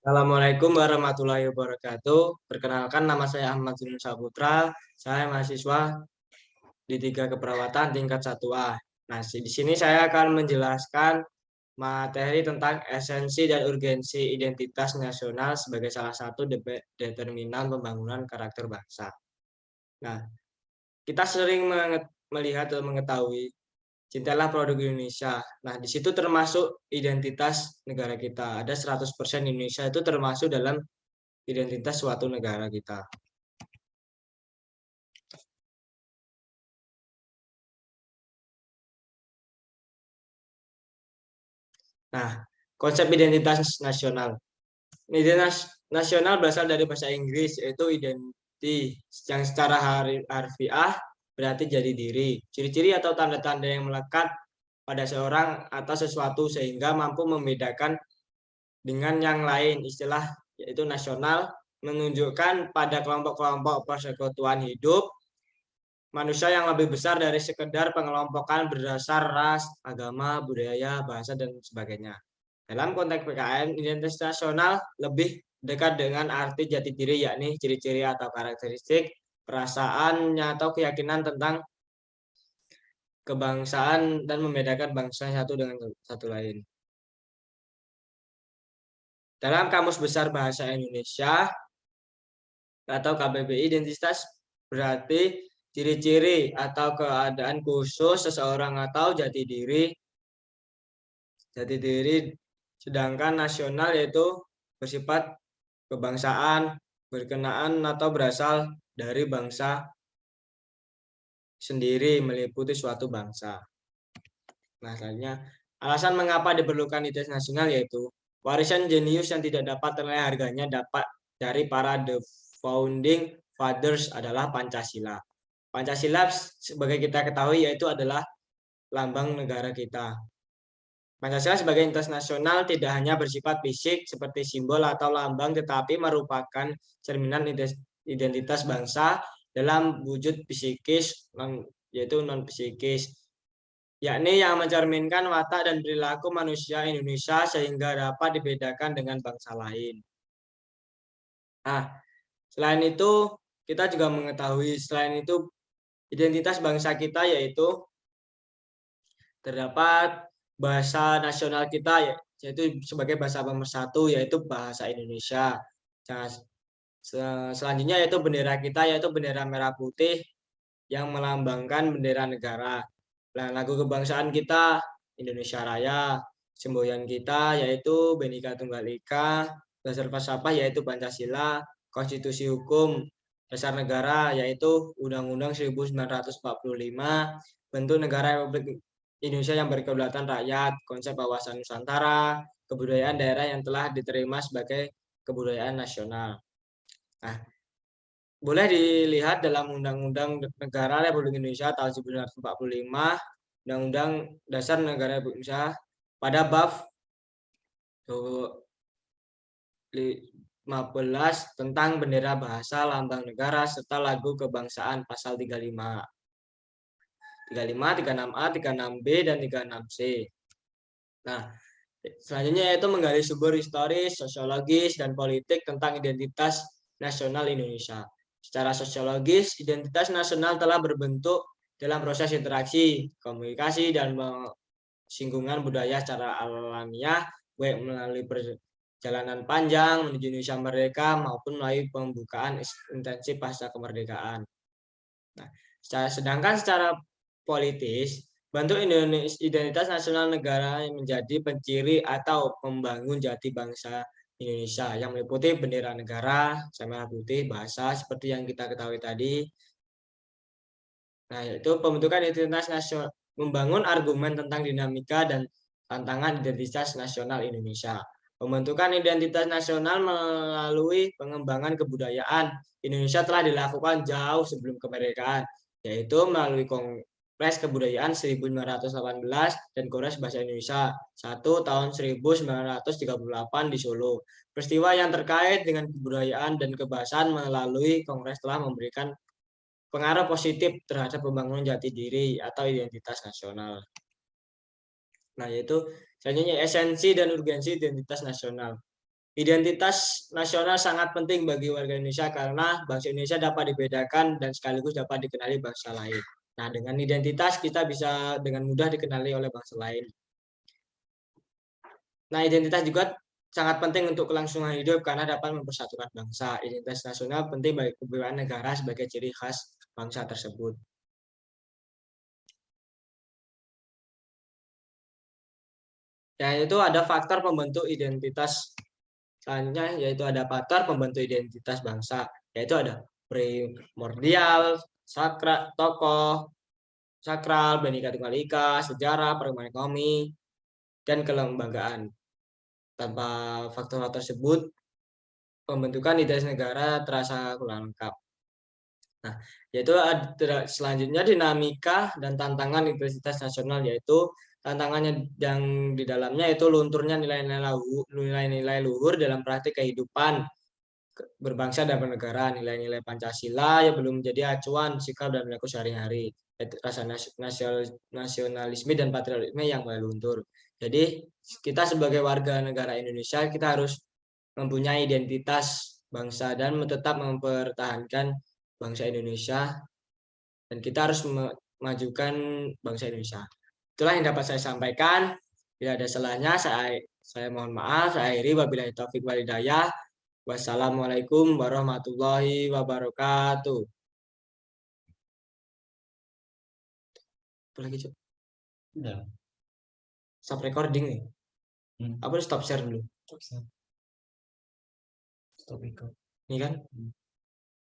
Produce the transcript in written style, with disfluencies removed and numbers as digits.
Assalamualaikum warahmatullahi wabarakatuh. Perkenalkan, nama saya Ahmad Junun Saputra. Saya mahasiswa di 3 Keperawatan tingkat 1A. Nah, di sini saya akan menjelaskan materi tentang esensi dan urgensi identitas nasional sebagai salah satu determinan pembangunan karakter bangsa. Nah, kita sering melihat atau mengetahui cintalah produk Indonesia. Nah, di situ termasuk identitas negara kita. Ada 100% Indonesia itu termasuk dalam identitas suatu negara kita. Nah, konsep identitas nasional. Identitas nasional berasal dari bahasa Inggris, yaitu identity, yang secara harfiah berarti jadi diri. Ciri-ciri atau tanda-tanda yang melekat pada seorang atau sesuatu sehingga mampu membedakan dengan yang lain. Istilah yaitu nasional menunjukkan pada kelompok-kelompok persekutuan hidup manusia yang lebih besar dari sekedar pengelompokan berdasar ras, agama, budaya, bahasa, dan sebagainya. Dalam konteks PKN, identitas nasional lebih dekat dengan arti jati diri, yakni ciri-ciri atau karakteristik, perasaannya atau keyakinan tentang kebangsaan dan membedakan bangsa satu dengan satu lain. Dalam Kamus Besar Bahasa Indonesia atau KBBI, identitas berarti ciri-ciri atau keadaan khusus seseorang atau jati diri, sedangkan nasional yaitu bersifat kebangsaan, berkenaan atau berasal dari bangsa sendiri, meliputi suatu bangsa. Nah, selanjutnya, alasan mengapa diperlukan identitas nasional yaitu warisan jenius yang tidak dapat ternilai harganya dapat dari para the founding fathers adalah Pancasila. Pancasila sebagai kita ketahui yaitu adalah lambang negara kita. Pancasila sebagai identitas nasional tidak hanya bersifat fisik seperti simbol atau lambang, tetapi merupakan cerminan identitas bangsa dalam wujud psikis, yaitu non-psikis, yakni yang mencerminkan watak dan perilaku manusia Indonesia sehingga dapat dibedakan dengan bangsa lain. Nah, selain itu, kita juga mengetahui selain itu identitas bangsa kita yaitu terdapat bahasa nasional kita yaitu sebagai bahasa pemersatu yaitu bahasa Indonesia. Selanjutnya yaitu bendera kita yaitu bendera merah putih yang melambangkan bendera negara. Nah, lagu kebangsaan kita Indonesia Raya, semboyan kita yaitu Bhinneka Tunggal Ika, dasar falsafah yaitu Pancasila, konstitusi hukum dasar negara yaitu Undang-Undang 1945, bentuk negara Republik Indonesia yang berkedaulatan rakyat, konsep wawasan Nusantara, kebudayaan daerah yang telah diterima sebagai kebudayaan nasional. Nah, boleh dilihat dalam Undang-Undang Negara Republik Indonesia tahun 1945, Undang-Undang Dasar Negara Republik Indonesia pada bab 15 tentang bendera, bahasa, lambang negara, serta lagu kebangsaan pasal 35. 35, 36A, 36B, dan 36C. Nah, selanjutnya yaitu menggali sumber historis, sosiologis, dan politik tentang identitas nasional Indonesia. Secara sosiologis, identitas nasional telah berbentuk dalam proses interaksi, komunikasi, dan singgungan budaya secara alamiah, baik melalui perjalanan panjang menuju Indonesia merdeka maupun melalui pembukaan intensif pasca kemerdekaan. Nah, sedangkan secara politis, bentuk identitas nasional negara yang menjadi penciri atau pembangun jati bangsa Indonesia yang meliputi bendera negara, merah putih, bahasa seperti yang kita ketahui tadi. Nah, itu pembentukan identitas nasional, membangun argumen tentang dinamika dan tantangan identitas nasional Indonesia. Pembentukan identitas nasional melalui pengembangan kebudayaan Indonesia telah dilakukan jauh sebelum kemerdekaan, yaitu melalui Kongres Kebudayaan 1918 dan Kongres Bahasa Indonesia 1 tahun 1938 di Solo. Peristiwa yang terkait dengan kebudayaan dan kebahasaan melalui Kongres telah memberikan pengaruh positif terhadap pembangunan jati diri atau identitas nasional. Nah, yaitu selanjutnya esensi dan urgensi identitas nasional. Identitas nasional sangat penting bagi warga Indonesia karena bangsa Indonesia dapat dibedakan dan sekaligus dapat dikenali bangsa lain. Nah, dengan identitas kita bisa dengan mudah dikenali oleh bangsa lain. Nah, identitas juga sangat penting untuk kelangsungan hidup karena dapat mempersatukan bangsa. Identitas nasional penting bagi kebebasan negara sebagai ciri khas bangsa tersebut. Yaitu ada faktor pembentuk identitas. Selanjutnya yaitu ada faktor pembentuk identitas bangsa, yaitu ada primordial, sakral, tokoh, sakral, Bhinneka Tunggal Ika, sejarah, perkembangan ekonomi, dan kelembagaan. Tanpa faktor tersebut, pembentukan identitas negara terasa kurang lengkap. Nah, yaitu selanjutnya dinamika dan tantangan identitas nasional, yaitu tantangannya yang di dalamnya itu lunturnya nilai-nilai luhur dalam praktik kehidupan berbangsa dan bernegara, nilai-nilai Pancasila yang belum menjadi acuan sikap dan perilaku sehari-hari, rasa nasionalisme dan patriotisme yang mulai luntur. Jadi kita sebagai warga negara Indonesia kita harus mempunyai identitas bangsa dan tetap mempertahankan bangsa Indonesia dan kita harus memajukan bangsa Indonesia. Itulah yang dapat saya sampaikan. Bila ada salahnya saya mohon maaf. Saya akhiri wabillahi taufik wal hidayah. Wassalamualaikum warahmatullahi wabarakatuh. Apa lagi, Cuk? Udah. Stop recording nih. Apa stop share dulu? Stop record. Ini kan?